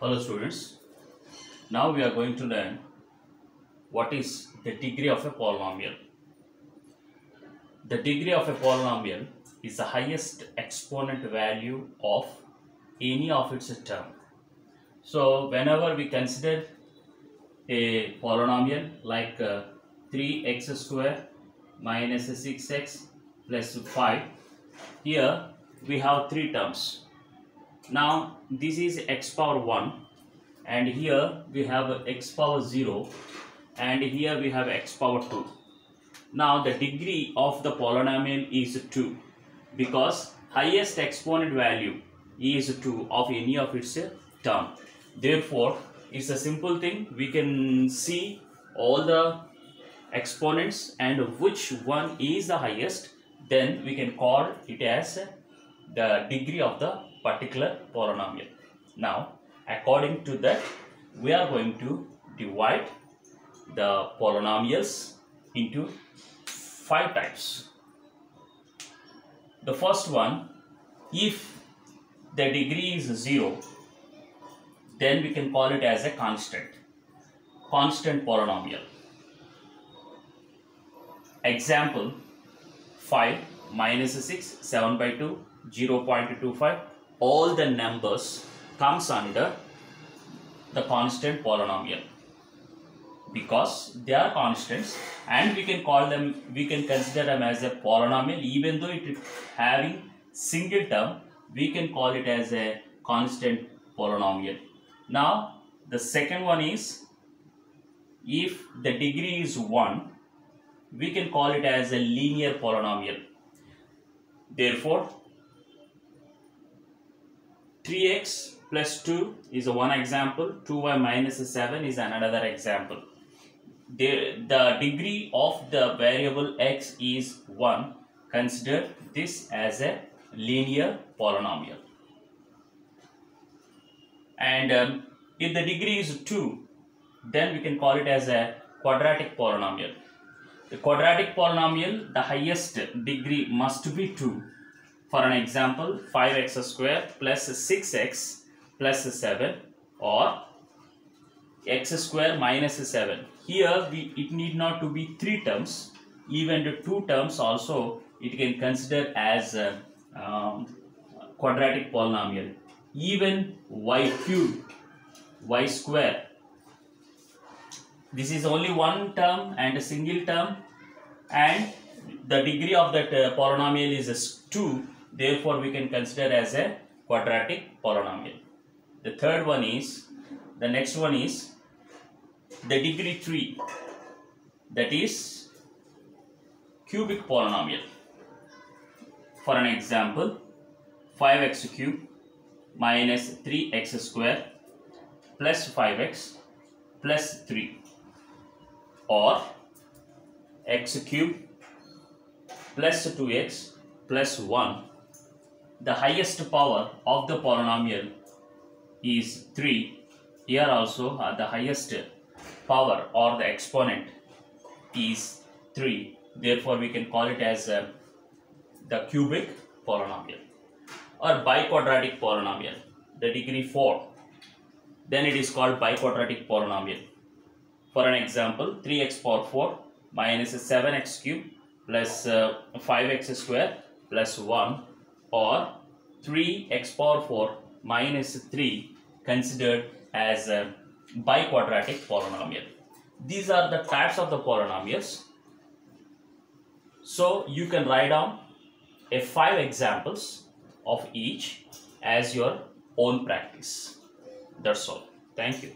Hello students, now we are going to learn what is the degree of a polynomial. The degree of a polynomial is the highest exponent value of any of its term. So whenever we consider a polynomial like 3x square minus 6x plus 5, here we have three terms. Now this is x power 1 and here we have x power 0 and here we have x power 2. Now the degree of the polynomial is 2 because highest exponent value is 2 of any of its term. Therefore, it's a simple thing. We can see all the exponents and which one is the highest, then we can call it as the degree of the particular polynomial. Now, according to that, we are going to divide the polynomials into 5 types. The first one, if the degree is 0, then we can call it as a constant polynomial. Example, 5 minus 6, 7 by 2, 0.25, all the numbers comes under the constant polynomial because they are constants and we can call them, we can consider them as a polynomial even though it is having single term, we can call it as a constant polynomial. Now the second one is, if the degree is 1, we can call it as a linear polynomial. Therefore 3x plus 2 is one example, 2y minus 7 is another example. The degree of the variable x is 1. Consider this as a linear polynomial. And if the degree is 2, then we can call it as a quadratic polynomial. The quadratic polynomial, the highest degree must be 2. For an example, 5x square plus 6x plus 7 or x square minus 7. Here it need not to be 3 terms, even the 2 terms also it can consider as a quadratic polynomial. Even y cube, y square, this is only one term and a single term and the degree of that polynomial is 2. Therefore, we can consider as a quadratic polynomial. The third one is, the next one is the degree 3, that is cubic polynomial. For an example, 5x cube minus 3x square plus 5x plus 3 or x cube plus 2x plus 1. The highest power of the polynomial is 3. Here also the highest power or the exponent is 3. Therefore, we can call it as the cubic polynomial or biquadratic polynomial. The degree 4, then it is called biquadratic polynomial. For an example, 3x power 4 minus 7x cube plus 5x square plus 1 or 3x power 4 minus 3 considered as a biquadratic polynomial. These are the types of the polynomials. So you can write down 5 examples of each as your own practice. That's all. Thank you.